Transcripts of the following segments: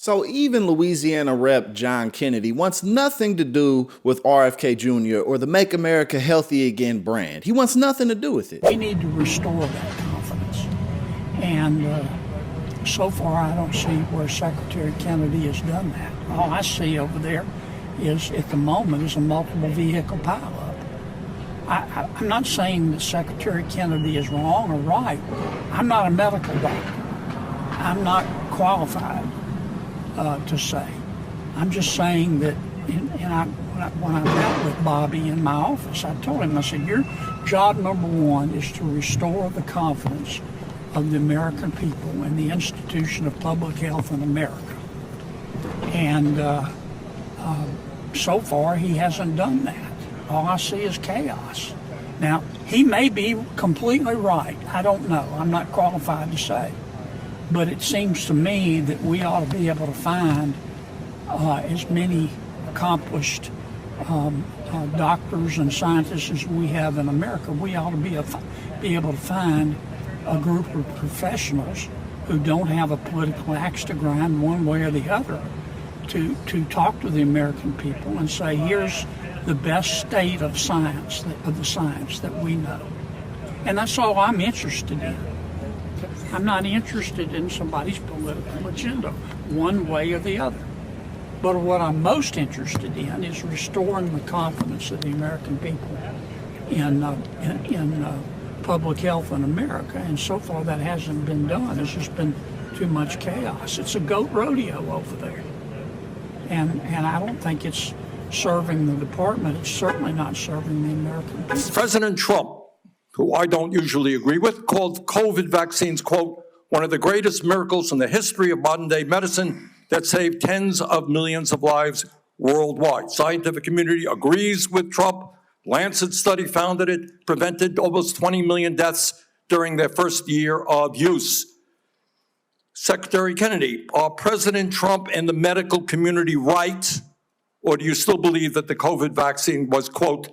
So even Louisiana Rep. John Kennedy wants nothing to do with RFK Jr. or the Make America Healthy Again brand. He wants nothing to do with it. We need to restore that confidence. And so far, I don't see where Secretary Kennedy has done that. All I see over there is, at the moment, is a multiple vehicle pileup. I'm not saying that Secretary Kennedy is wrong or right. I'm not a medical doctor. I'm not qualified to say. I'm just saying that, when I met with Bobby in my office, I told him, I said, your job number one is to restore the confidence of the American people in the institution of public health in America. And so far, he hasn't done that. All I see is chaos. Now, he may be completely right. I don't know. I'm not qualified to say. But it seems to me that we ought to be able to find as many accomplished doctors and scientists as we have in America. We ought to be able to find a group of professionals who don't have a political axe to grind one way or the other to talk to the American people and say, here's the best state of science, of the science that we know. And that's all I'm interested in. I'm not interested in somebody's political agenda, one way or the other. But what I'm most interested in is restoring the confidence of the American people in public health in America. And so far that hasn't been done. There's just been too much chaos. It's a goat rodeo over there. And I don't think it's serving the department. It's certainly not serving the American people. President Trump, who I don't usually agree with, called COVID vaccines, quote, one of the greatest miracles in the history of modern-day medicine that saved tens of millions of lives worldwide. Scientific community agrees with Trump. Lancet study found that it prevented almost 20 million deaths during their first year of use. Secretary Kennedy, are President Trump and the medical community right, or do you still believe that the COVID vaccine was, quote,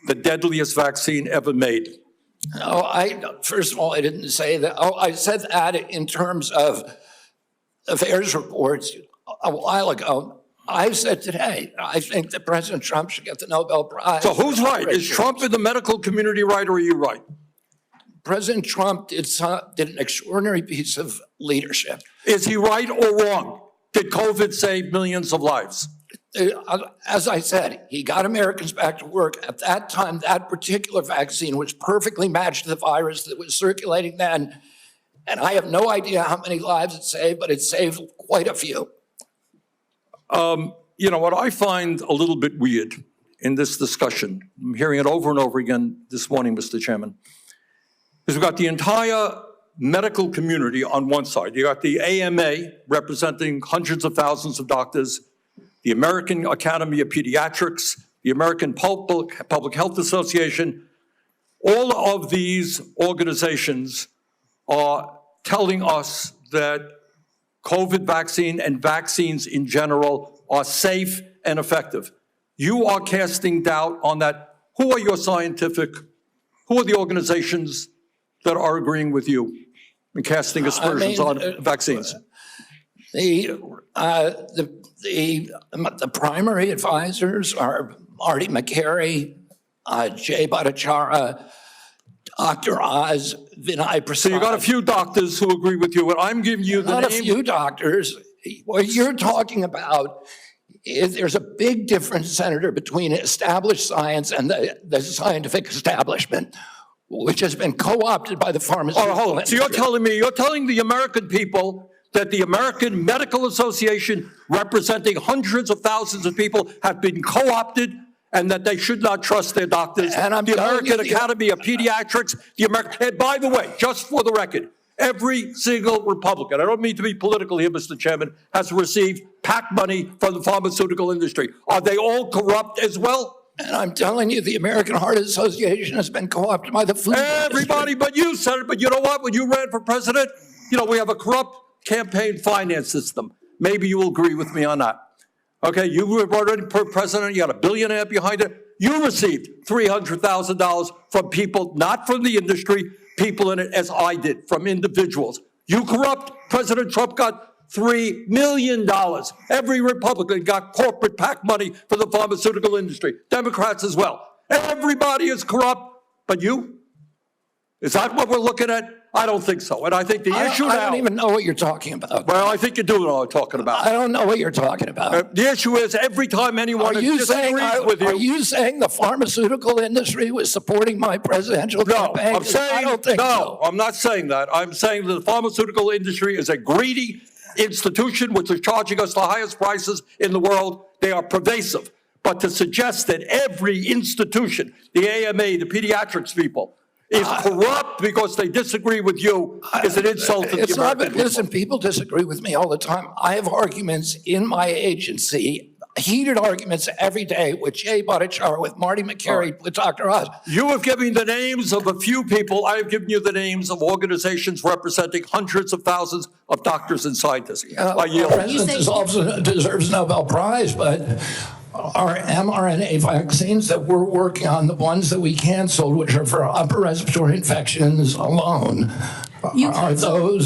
the deadliest vaccine ever made? No, first of all, I didn't say that. I said that in terms of affairs reports a while ago. I said today, I think that President Trump should get the Nobel Prize. So who's right? Is Trump in the medical community right, or are you right? President Trump did an extraordinary piece of leadership. Is he right or wrong? Did COVID save millions of lives? As I said, he got Americans back to work. At that time, that particular vaccine was perfectly matched to the virus that was circulating then. And I have no idea how many lives it saved, but it saved quite a few. You know, what I find a little bit weird in this discussion, I'm hearing it over and over again this morning, Mr. Chairman, is we've got the entire medical community on one side. You got the AMA representing hundreds of thousands of doctors, the American Academy of Pediatrics, the American Public Health Association. All of these organizations are telling us that COVID vaccine and vaccines in general are safe and effective. You are casting doubt on that. Who are who are the organizations that are agreeing with you and casting aspersions on vaccines? The primary advisors are Marty McCary, Jay Bhattacharya, Dr. Oz, Vinay Prasad. So you got a few doctors who agree with you, and I'm giving you the Not name. a few doctors. What you're talking about is there's a big difference, Senator, between established science and the scientific establishment, which has been co-opted by the pharmaceutical industry. So you're telling the American people that the American Medical Association, representing hundreds of thousands of people, have been co-opted and that they should not trust their doctors. And I'm the telling American you, Academy of Pediatrics, and by the way, just for the record, every single Republican, I don't mean to be political here, Mr. Chairman, has received PAC money from the pharmaceutical industry. Are they all corrupt as well? And I'm telling you, the American Heart Association has been co-opted by the food Everybody industry. but you, Senator. But you know what? When you ran for president, you know, we have a corrupt campaign finance system. Maybe you will agree with me on that. Okay, you were already president, you had $1 billion behind it. You received $300,000 from people, not from the industry, people in it, as I did, from individuals. You corrupt. President Trump got $3 million. Every Republican got corporate PAC money for the pharmaceutical industry. Democrats as well. Everybody is corrupt, but you? Is that what we're looking at? I don't think so. And I think the issue now... I don't even know what you're talking about. Well, I think you do know what I'm talking about. I don't know what you're talking about. The issue is every time anyone disagrees with you... Are you saying the pharmaceutical industry was supporting my presidential campaign? No, I'm saying... I don't think so. I'm not saying that. I'm saying that the pharmaceutical industry is a greedy institution which is charging us the highest prices in the world. They are pervasive. But to suggest that every institution, the AMA, the pediatrics people, is corrupt because they disagree with you is an insult to the American people. Listen, people disagree with me all the time. I have arguments in my agency, heated arguments every day with Jay Bhattacharya, with Marty McCary, with Dr. Oz. You have given the names of a few people. I have given you the names of organizations representing hundreds of thousands of doctors and scientists. Our president also deserves a Nobel Prize, but our mRNA vaccines that we're working on, the ones that we canceled, which are for upper respiratory infections alone, you canceled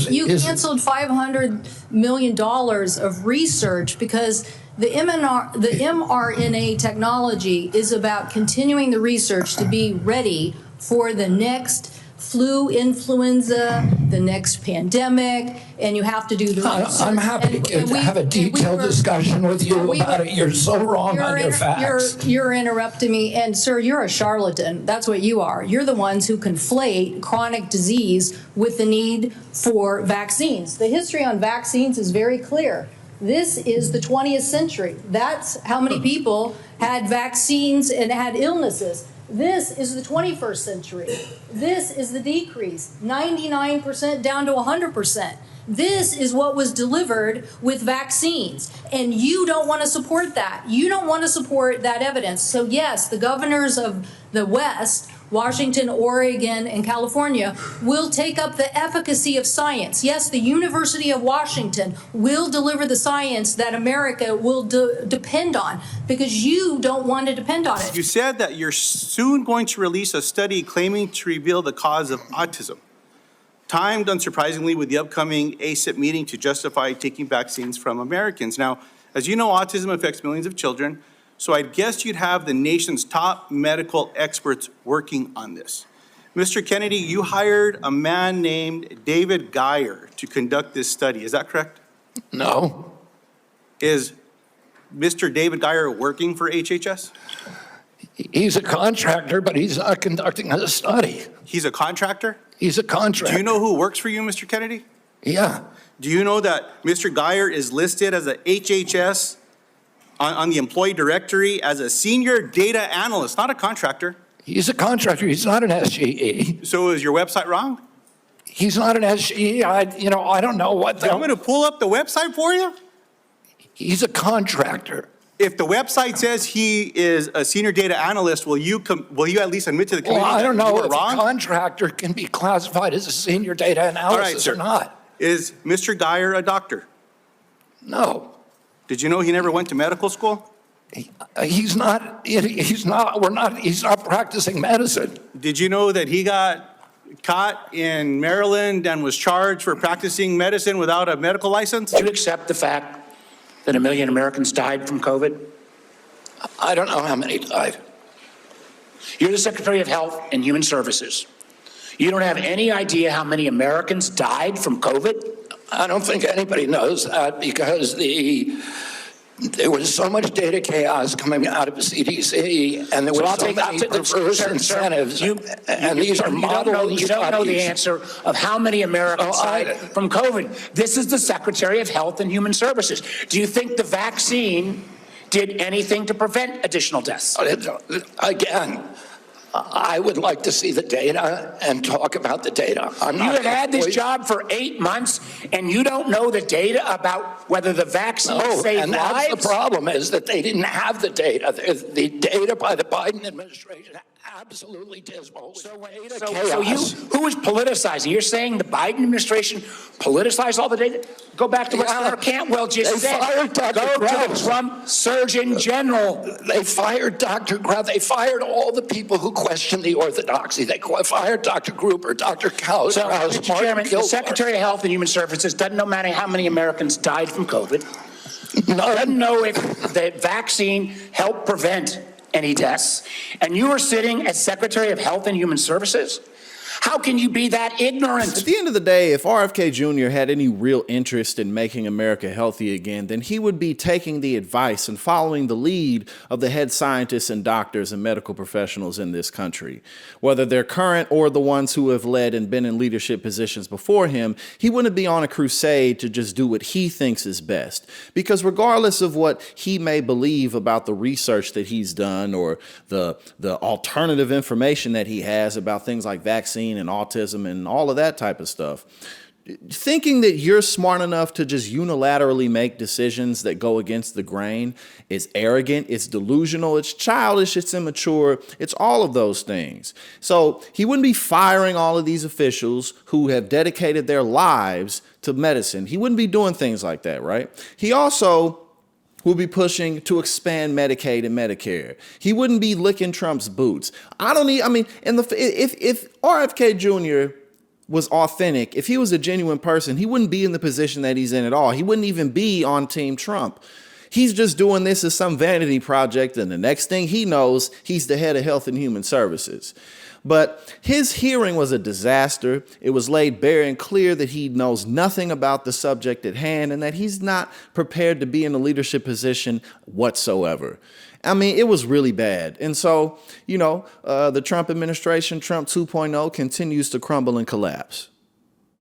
$500 million of research because the mRNA technology is about continuing the research to be ready for the next flu, influenza, the next pandemic, and you have to do the research. I'm happy to have a detailed discussion with you about it. You're so wrong on your facts. You're interrupting me, and sir, you're a charlatan. That's what you are. You're the ones who conflate chronic disease with the need for vaccines. The history on vaccines is very clear. This is the 20th century. That's how many people had vaccines and had illnesses. This is the 21st century. This is the decrease, 99% down to 100%. This is what was delivered with vaccines, and you don't want to support that. You don't want to support that evidence. So yes, the governors of the West, Washington, Oregon, and California, will take up the efficacy of science. Yes, the University of Washington will deliver the science that America will depend on, because you don't want to depend on it. You said that you're soon going to release a study claiming to reveal the cause of autism, timed unsurprisingly with the upcoming ACIP meeting to justify taking vaccines from Americans. Now, as you know, autism affects millions of children, so I guess you'd have the nation's top medical experts working on this. Mr. Kennedy, you hired a man named David Geyer to conduct this study. Is that correct? No. Is Mr. David Geyer working for HHS? He's a contractor, but he's not conducting a study. He's a contractor? He's a contractor. Do you know who works for you, Mr. Kennedy? Yeah. Do you know that Mr. Geyer is listed as a HHS on the employee directory as a senior data analyst, not a contractor? He's a contractor. He's not an SGE. So is your website wrong? He's not an SGE. I don't know what the... I'm going to pull up the website for you. He's a contractor. If the website says he is a senior data analyst, will you at least admit to the committee Well, I don't know if a wrong? contractor can be classified as a senior data analyst or not. Is Mr. Geyer a doctor? No. Did you know he never went to medical school? He's not practicing medicine. Did you know that he got caught in Maryland and was charged for practicing medicine without a medical license? Do you accept the fact that 1 million Americans died from COVID? I don't know how many died. You're the Secretary of Health and Human Services. You don't have any idea how many Americans died from COVID? I don't think anybody knows that because there was so much data chaos coming out of the CDC, and there were so many perverse incentives. And these are model studies. You don't know the answer of how many Americans died from COVID. This is the Secretary of Health and Human Services. Do you think the vaccine did anything to prevent additional deaths? Again, I would like to see the data and talk about the data. You have had this job for 8 months, and you don't know the data about whether the vaccine saved lives? That's the problem, is that they didn't have the data. The data by the Biden administration absolutely dismal. So Chaos. who is politicizing? You're saying the Biden administration politicized all the data? Go back to what Yeah. Senator Cantwell just They said. fired Dr. Go to Krause. the Trump Surgeon General. They fired Dr. Krause. They fired all the people who questioned the orthodoxy. They fired Dr. Gruber, Dr. Krause, So, Mr. Chairman, the Kilgore. Secretary of Health and Human Services doesn't know matter how many Americans died from COVID. Doesn't know if the vaccine helped prevent any deaths. And you are sitting as Secretary of Health and Human Services? How can you be that ignorant? At the end of the day, if RFK Jr. had any real interest in making America healthy again, then he would be taking the advice and following the lead of the head scientists and doctors and medical professionals in this country. Whether they're current or the ones who have led and been in leadership positions before him, he wouldn't be on a crusade to just do what he thinks is best. Because regardless of what he may believe about the research that he's done or the alternative information that he has about things like vaccines, and autism and all of that type of stuff, thinking that you're smart enough to just unilaterally make decisions that go against the grain is arrogant, it's delusional, it's childish, it's immature, it's all of those things. So he wouldn't be firing all of these officials who have dedicated their lives to medicine. He wouldn't be doing things like that, right? He also will be pushing to expand Medicaid and Medicare. He wouldn't be licking Trump's boots. If RFK Jr. was authentic, if he was a genuine person, he wouldn't be in the position that he's in at all. He wouldn't even be on Team Trump. He's just doing this as some vanity project, and the next thing he knows, he's the head of Health and Human Services. But his hearing was a disaster. It was laid bare and clear that he knows nothing about the subject at hand and that he's not prepared to be in a leadership position whatsoever. I mean, it was really bad. And so, the Trump administration, Trump 2.0, continues to crumble and collapse.